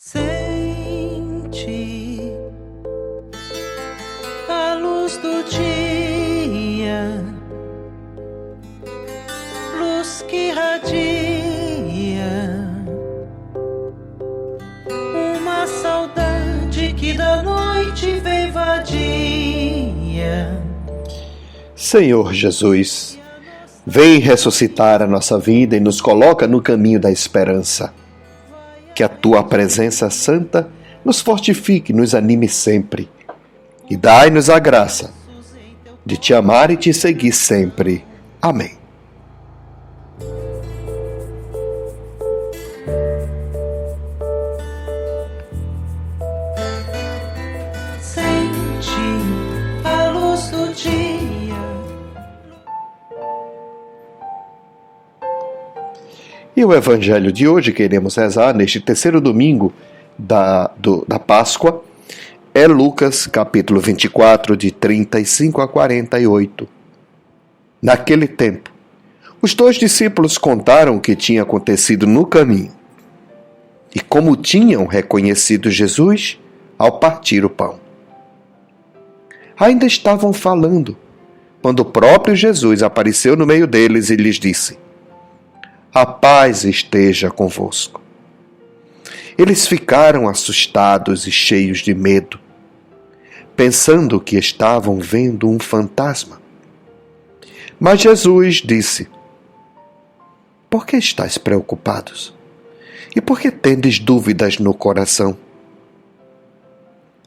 Sente a luz do dia, luz que irradia uma saudade que da noite veio vadia. Senhor Jesus, vem ressuscitar a nossa vida e nos coloca no caminho da esperança. Que a Tua presença santa nos fortifique, nos anime sempre. E dai-nos a graça de Te amar e Te seguir sempre. Amém. Sente a luz do dia. E o Evangelho de hoje que iremos rezar neste terceiro domingo da Páscoa é Lucas, capítulo 24, de 35 a 48. Naquele tempo, os 2 discípulos contaram o que tinha acontecido no caminho e como tinham reconhecido Jesus ao partir o pão. Ainda estavam falando quando o próprio Jesus apareceu no meio deles e lhes disse: "A paz esteja convosco." Eles ficaram assustados e cheios de medo, pensando que estavam vendo um fantasma. Mas Jesus disse: "Por que estáis preocupados? E por que tendes dúvidas no coração?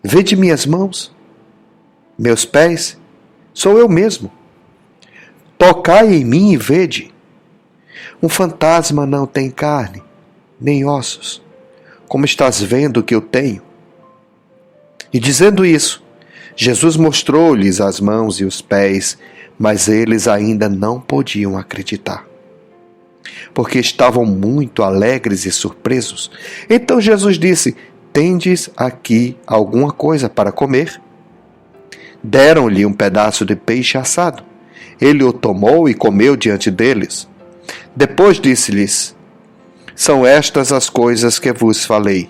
Vede minhas mãos, meus pés, sou eu mesmo. Tocai em mim e vede. Um fantasma não tem carne, nem ossos, como estás vendo que eu tenho." E dizendo isso, Jesus mostrou-lhes as mãos e os pés, mas eles ainda não podiam acreditar, porque estavam muito alegres e surpresos. Então Jesus disse: "Tendes aqui alguma coisa para comer?" Deram-lhe um pedaço de peixe assado. Ele o tomou e comeu diante deles. Depois disse-lhes: "São estas as coisas que vos falei,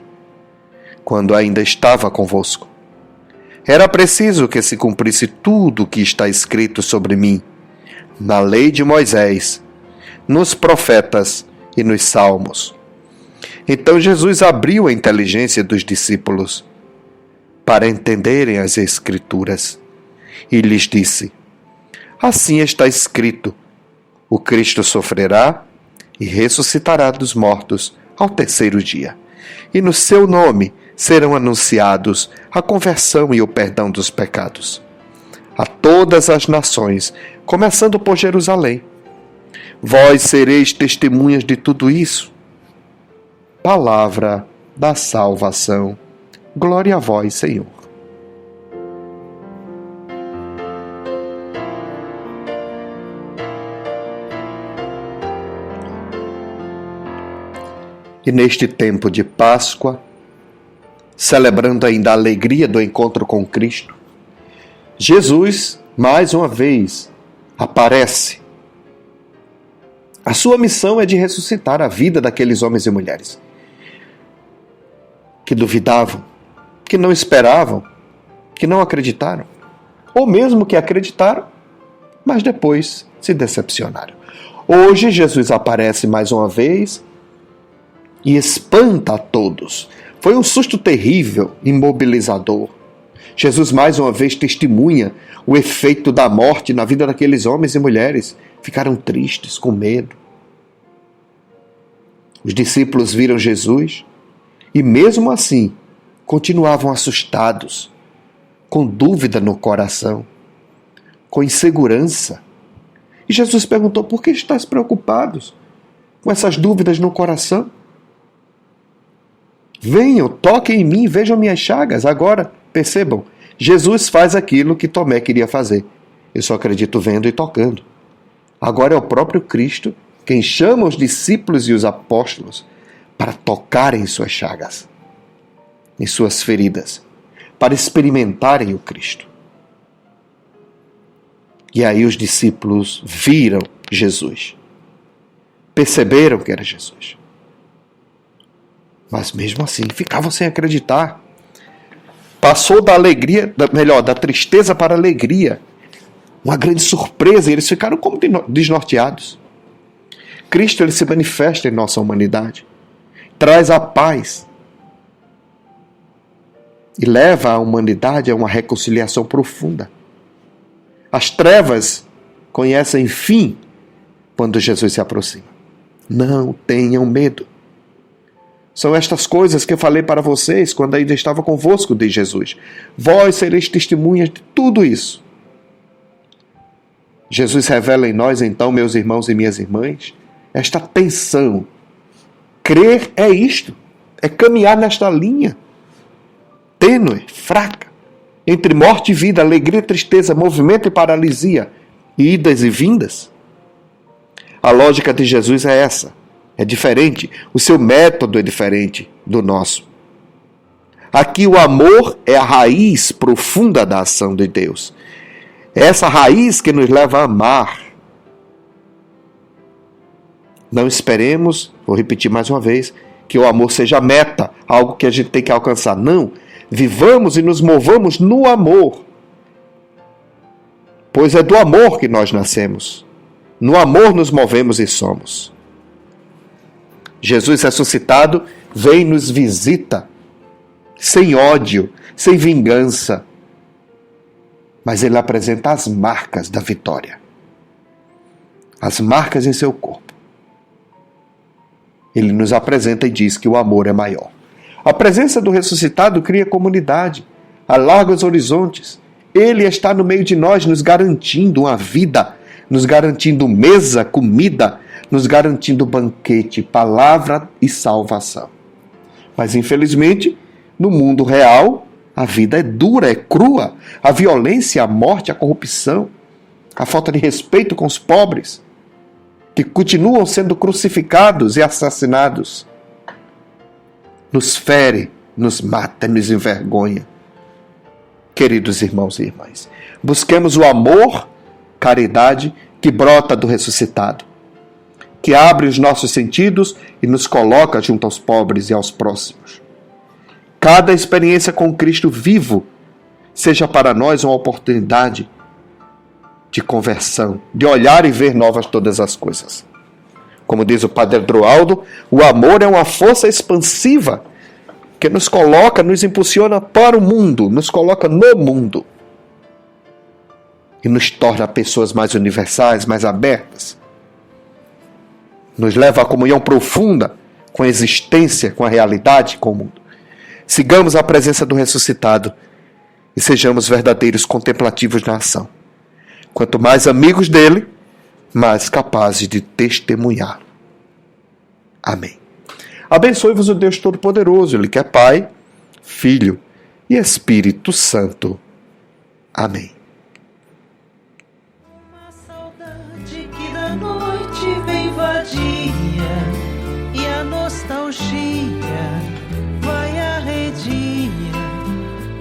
quando ainda estava convosco. Era preciso que se cumprisse tudo o que está escrito sobre mim, na lei de Moisés, nos profetas e nos salmos." Então Jesus abriu a inteligência dos discípulos para entenderem as Escrituras e lhes disse: "Assim está escrito: o Cristo sofrerá e ressuscitará dos mortos ao terceiro dia. E no seu nome serão anunciados a conversão e o perdão dos pecados a todas as nações, começando por Jerusalém. Vós sereis testemunhas de tudo isso." Palavra da salvação. Glória a vós, Senhor. E neste tempo de Páscoa, celebrando ainda a alegria do encontro com Cristo, Jesus, mais uma vez, aparece. A sua missão é de ressuscitar a vida daqueles homens e mulheres que duvidavam, que não esperavam, que não acreditaram, ou mesmo que acreditaram, mas depois se decepcionaram. Hoje, Jesus aparece mais uma vez e espanta a todos. Foi um susto terrível, imobilizador. Jesus mais uma vez testemunha o efeito da morte na vida daqueles homens e mulheres. Ficaram tristes, com medo. Os discípulos viram Jesus e mesmo assim continuavam assustados, com dúvida no coração, com insegurança. E Jesus perguntou: "Por que estáis preocupados com essas dúvidas no coração? Venham, toquem em mim, vejam minhas chagas." Agora, percebam, Jesus faz aquilo que Tomé queria fazer. Eu só acredito vendo e tocando. Agora é o próprio Cristo quem chama os discípulos e os apóstolos para tocarem em suas chagas, em suas feridas, para experimentarem o Cristo. E aí os discípulos viram Jesus, perceberam que era Jesus. Mas mesmo assim, ficavam sem acreditar. Passou da alegria, da tristeza para a alegria. Uma grande surpresa, e eles ficaram como desnorteados. Cristo, ele se manifesta em nossa humanidade. Traz a paz. E leva a humanidade a uma reconciliação profunda. As trevas conhecem fim quando Jesus se aproxima. Não tenham medo. São estas coisas que eu falei para vocês quando ainda estava convosco, diz Jesus. Vós sereis testemunhas de tudo isso. Jesus revela em nós, então, meus irmãos e minhas irmãs, esta tensão. Crer é isto, é caminhar nesta linha tênue, fraca, entre morte e vida, alegria e tristeza, movimento e paralisia, idas e vindas. A lógica de Jesus é essa. É diferente. O seu método é diferente do nosso. Aqui o amor é a raiz profunda da ação de Deus. É essa raiz que nos leva a amar. Não esperemos, vou repetir mais uma vez, que o amor seja meta, algo que a gente tem que alcançar. Não. Vivamos e nos movamos no amor. Pois é do amor que nós nascemos. No amor nos movemos e somos. Jesus ressuscitado vem e nos visita, sem ódio, sem vingança. Mas ele apresenta as marcas da vitória. As marcas em seu corpo. Ele nos apresenta e diz que o amor é maior. A presença do ressuscitado cria comunidade, alarga os horizontes. Ele está no meio de nós, nos garantindo uma vida, nos garantindo mesa, comida, nos garantindo banquete, palavra e salvação. Mas, infelizmente, no mundo real, a vida é dura, é crua. A violência, a morte, a corrupção, a falta de respeito com os pobres, que continuam sendo crucificados e assassinados, nos fere, nos mata, nos envergonha. Queridos irmãos e irmãs, busquemos o amor, caridade que brota do ressuscitado, que abre os nossos sentidos e nos coloca junto aos pobres e aos próximos. Cada experiência com Cristo vivo seja para nós uma oportunidade de conversão, de olhar e ver novas todas as coisas. Como diz o Padre Droaldo, o amor é uma força expansiva que nos coloca, nos impulsiona para o mundo, nos coloca no mundo e nos torna pessoas mais universais, mais abertas. Nos leva à comunhão profunda com a existência, com a realidade, com o mundo. Sigamos a presença do ressuscitado e sejamos verdadeiros contemplativos na ação. Quanto mais amigos dele, mais capazes de testemunhá-lo. Amém. Abençoe-vos o Deus Todo-Poderoso, Ele que é Pai, Filho e Espírito Santo. Amém. Uma saudade que da noite vem vadia e a nostalgia vai arredia,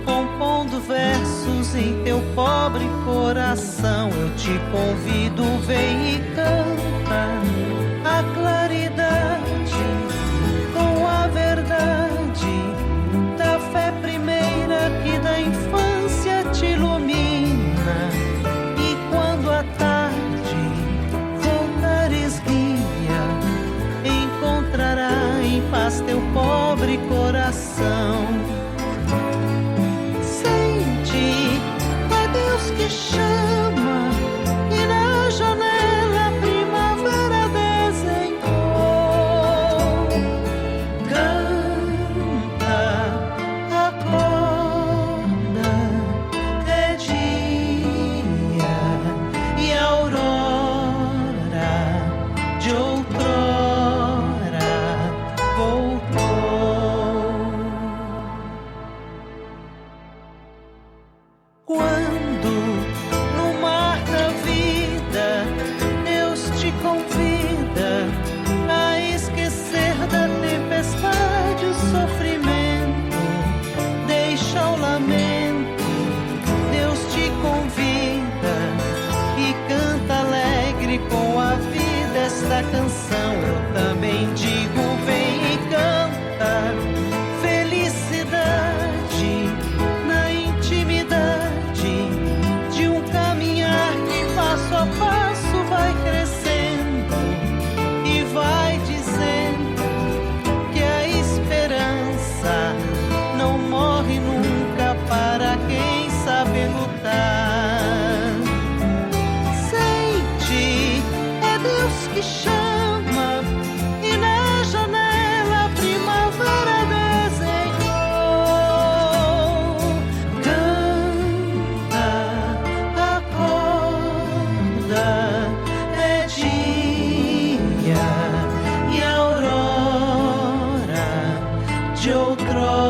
compondo versos em teu pobre coração. Eu te convido, vem e canta a claridade com a verdade da fé primeira que da infância te ilumina. E quando a tarde voltares guia, encontrará em paz teu pobre coração. Sente, é Deus que chama, e na janela a primavera desenhou. Canta, acorda, é dia e a aurora de outrora voltou. Quando no mar da vida Deus te convida a esquecer da tempestade o sofrimento, deixa o lamento. Deus te convida e canta alegre com a vida esta canção. Eu também digo, vem e canta de outrora.